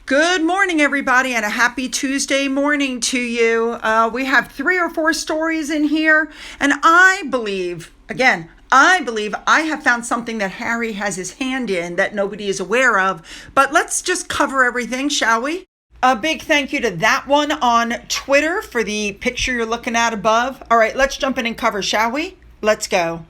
Good morning, everybody, and a happy Tuesday morning to you. We have 3 or 4 stories in here, and I believe I have found something that Harry has his hand in that nobody is aware of. But let's just cover everything, shall we? A big thank you to that one on Twitter for the picture you're looking at above. All right, let's jump in and cover, shall we? Let's go.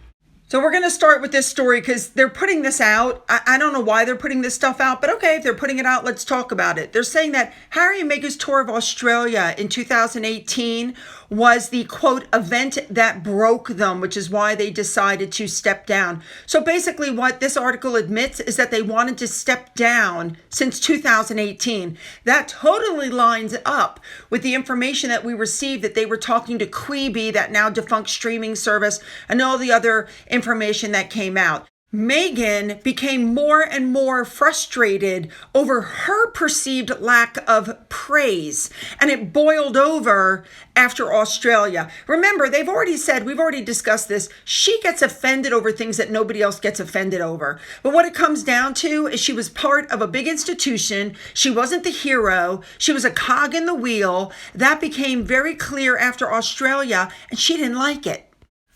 So we're going to start with this story because they're putting this out. I don't know why they're putting this stuff out, but okay, if they're putting it out, let's talk about it. They're saying that Harry and Meghan's tour of Australia in 2018 was the, quote, event that broke them, which is why they decided to step down. So basically what this article admits is that they wanted to step down since 2018. That totally lines up with the information that we received that they were talking to Quibi, that now defunct streaming service, and all the other information that came out. Meghan became more and more frustrated over her perceived lack of praise, and it boiled over after Australia. Remember, we've already discussed this, she gets offended over things that nobody else gets offended over. But what it comes down to is she was part of a big institution. She wasn't the hero. She was a cog in the wheel. That became very clear after Australia, and she didn't like it.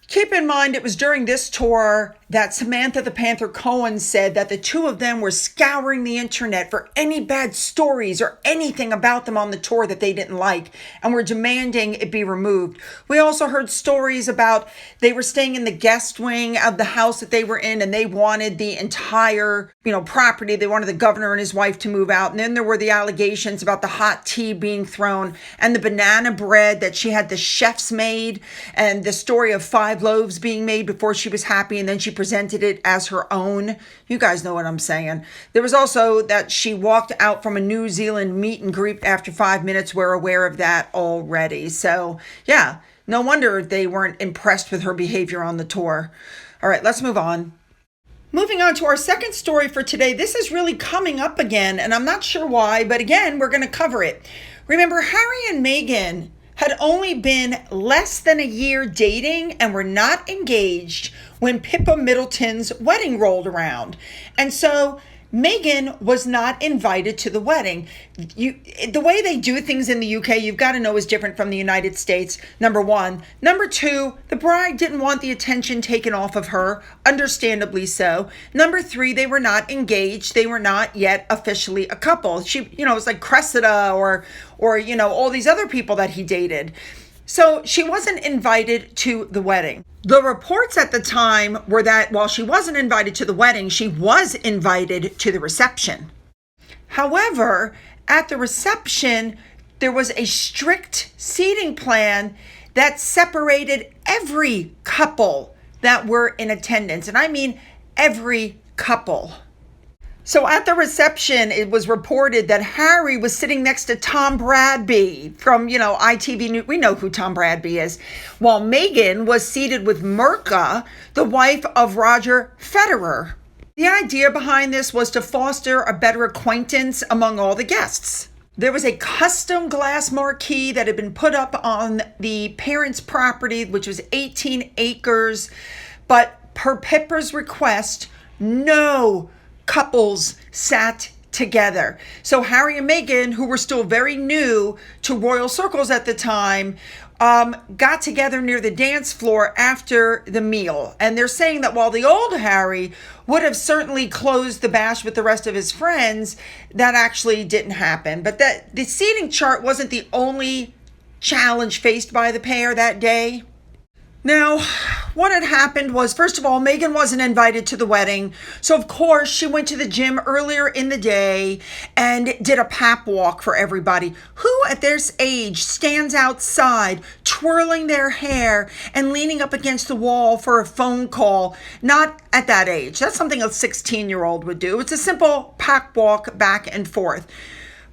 Keep in mind, it was during this tour that Samantha the Panther Cohen said that the two of them were scouring the internet for any bad stories or anything about them on the tour that they didn't like, and were demanding it be removed. We also heard stories about they were staying in the guest wing of the house that they were in, and they wanted the entire, property. They wanted the governor and his wife to move out. And then there were the allegations about the hot tea being thrown and the banana bread that she had the chefs made, and the story of 5 loaves being made before she was happy, and then she presented it as her own. You guys know what I'm saying. There was also that she walked out from a New Zealand meet and greet after 5 minutes. We're aware of that already. So yeah, no wonder they weren't impressed with her behavior on the tour. All right, let's move on. Moving on to our second story for today. This is really coming up again, and I'm not sure why, but again, we're going to cover it. Remember, Harry and Meghan had only been less than a year dating and were not engaged when Pippa Middleton's wedding rolled around. And so Meghan was not invited to the wedding. The way they do things in the UK, you've got to know, is different from the United States, number one. Number two, the bride didn't want the attention taken off of her, understandably so. Number three, they were not engaged. They were not yet officially a couple. She, it was like Cressida or all these other people that he dated. So she wasn't invited to the wedding. The reports at the time were that while she wasn't invited to the wedding, she was invited to the reception. However, at the reception, there was a strict seating plan that separated every couple that were in attendance. And I mean every couple. So at the reception, it was reported that Harry was sitting next to Tom Bradby from, ITV News. We know who Tom Bradby is. While Meghan was seated with Mirka, the wife of Roger Federer. The idea behind this was to foster a better acquaintance among all the guests. There was a custom glass marquee that had been put up on the parents' property, which was 18 acres. But per Pippa's request, no couples sat together. So Harry and Meghan, who were still very new to royal circles at the time, got together near the dance floor after the meal. And they're saying that while the old Harry would have certainly closed the bash with the rest of his friends, that actually didn't happen. But that the seating chart wasn't the only challenge faced by the pair that day. Now, what had happened was, first of all, Meghan wasn't invited to the wedding. So, of course, she went to the gym earlier in the day and did a pap walk for everybody. Who at this age stands outside twirling their hair and leaning up against the wall for a phone call? Not at that age. That's something a 16-year-old would do. It's a simple pap walk back and forth.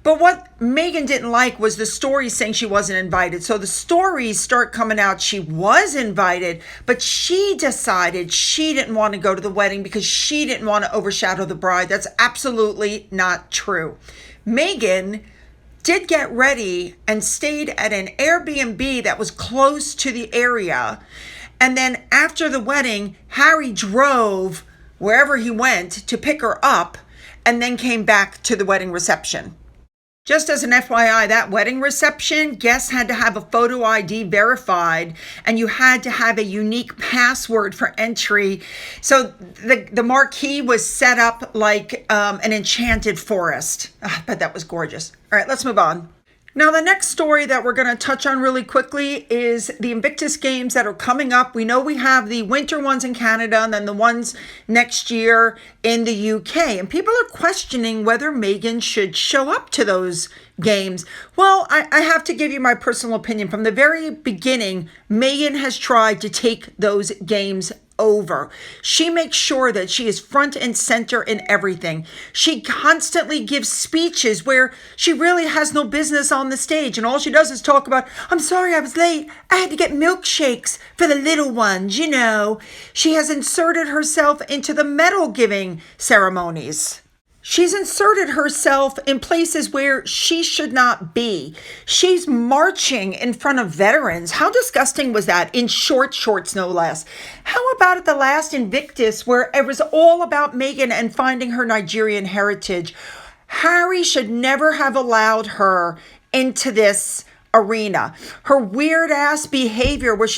But what Meghan didn't like was the stories saying she wasn't invited. So the stories start coming out. She was invited, but she decided she didn't want to go to the wedding because she didn't want to overshadow the bride. That's absolutely not true. Meghan did get ready and stayed at an Airbnb that was close to the area. And then after the wedding, Harry drove wherever he went to pick her up and then came back to the wedding reception. Just as an FYI, that wedding reception, guests had to have a photo ID verified, and you had to have a unique password for entry. So the marquee was set up like an enchanted forest. I bet that was gorgeous. All right, let's move on. Now, the next story that we're going to touch on really quickly is the Invictus Games that are coming up. We know we have the winter ones in Canada and then the ones next year in the UK. And people are questioning whether Meghan should show up to those games. Well, I have to give you my personal opinion. From the very beginning, Meghan has tried to take those games over. She makes sure that she is front and center in everything. She constantly gives speeches where she really has no business on the stage, and all she does is talk about, I'm sorry I was late. I had to get milkshakes for the little ones, you know. She has inserted herself into the medal giving ceremonies. She's inserted herself in places where she should not be. She's marching in front of veterans. How disgusting was that? In short shorts, no less. How about at the last Invictus, where it was all about Meghan and finding her Nigerian heritage? Harry should never have allowed her into this arena. Her weird ass behavior where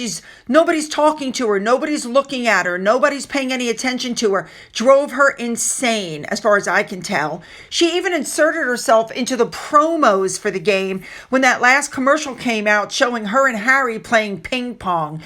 nobody's talking to her, nobody's looking at her, nobody's paying any attention to her, drove her insane as far as I can tell. She even inserted herself into the promos for the game when that last commercial came out showing her and Harry playing ping pong.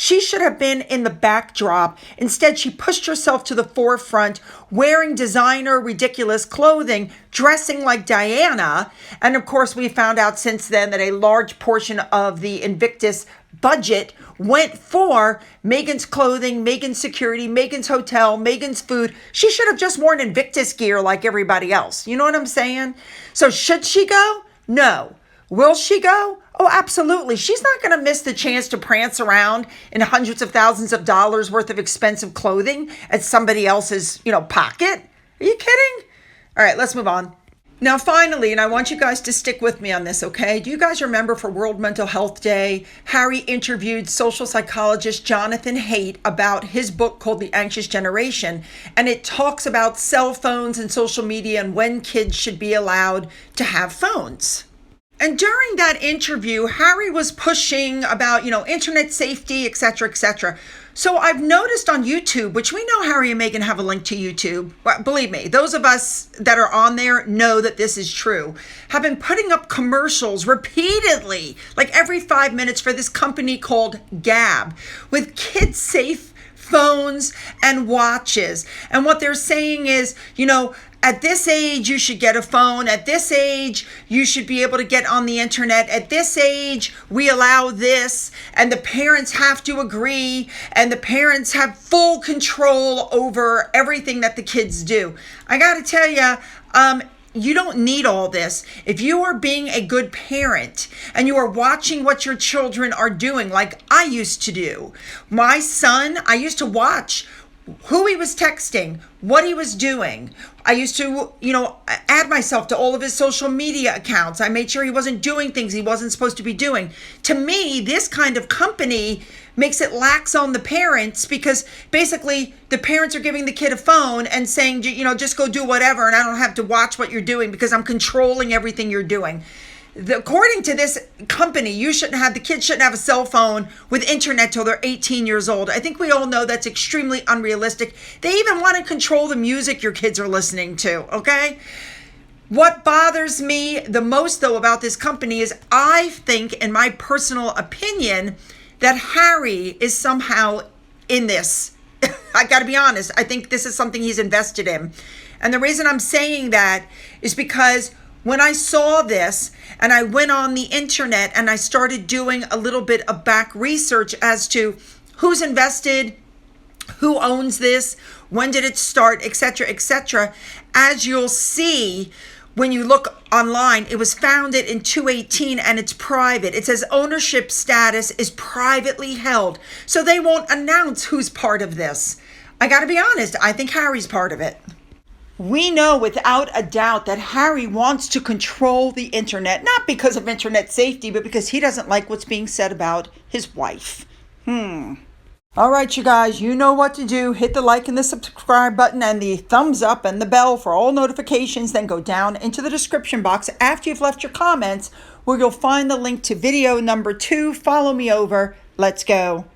She should have been in the backdrop. Instead, she pushed herself to the forefront, wearing designer, ridiculous clothing, dressing like Diana. And of course, we found out since then that a large portion of the Invictus budget went for Meghan's clothing, Meghan's security, Meghan's hotel, Meghan's food. She should have just worn Invictus gear like everybody else. You know what I'm saying? So should she go? No. Will she go? Oh, absolutely. She's not going to miss the chance to prance around in hundreds of thousands of dollars worth of expensive clothing at somebody else's, pocket. Are you kidding? All right, let's move on. Now, finally, and I want you guys to stick with me on this, okay? Do you guys remember for World Mental Health Day, Harry interviewed social psychologist Jonathan Haidt about his book called The Anxious Generation, and it talks about cell phones and social media and when kids should be allowed to have phones. And during that interview, Harry was pushing about, internet safety, et cetera, et cetera. So I've noticed on YouTube, which we know Harry and Meghan have a link to YouTube. Well, believe me, those of us that are on there know that this is true. Have been putting up commercials repeatedly, like every 5 minutes for this company called Gab with kids safe phones and watches. And what they're saying is, at this age, you should get a phone. At this age, you should be able to get on the internet. At this age, we allow this, and the parents have to agree, and the parents have full control over everything that the kids do. I got to tell you, you don't need all this. If you are being a good parent and you are watching what your children are doing, like I used to do. My son, I used to watch who he was texting, what he was doing. I used to, add myself to all of his social media accounts. I made sure he wasn't doing things he wasn't supposed to be doing. To me, this kind of company makes it lax on the parents because basically the parents are giving the kid a phone and saying, just go do whatever and I don't have to watch what you're doing because I'm controlling everything you're doing. According to this company, the kids shouldn't have a cell phone with internet till they're 18 years old. I think we all know that's extremely unrealistic. They even want to control the music your kids are listening to, okay? What bothers me the most, though, about this company is I think, in my personal opinion, that Harry is somehow in this. I got to be honest. I think this is something he's invested in. And the reason I'm saying that is because when I saw this and I went on the internet and I started doing a little bit of back research as to who's invested, who owns this, when did it start, etc., as you'll see when you look online, it was founded in 2018 and it's private. It says ownership status is privately held. So they won't announce who's part of this. I got to be honest, I think Harry's part of it. We know without a doubt that Harry wants to control the internet, not because of internet safety, but because he doesn't like what's being said about his wife. All right, you guys, you know what to do. Hit the like and the subscribe button and the thumbs up and the bell for all notifications. Then go down into the description box after you've left your comments where you'll find the link to video number 2. Follow me over. Let's go.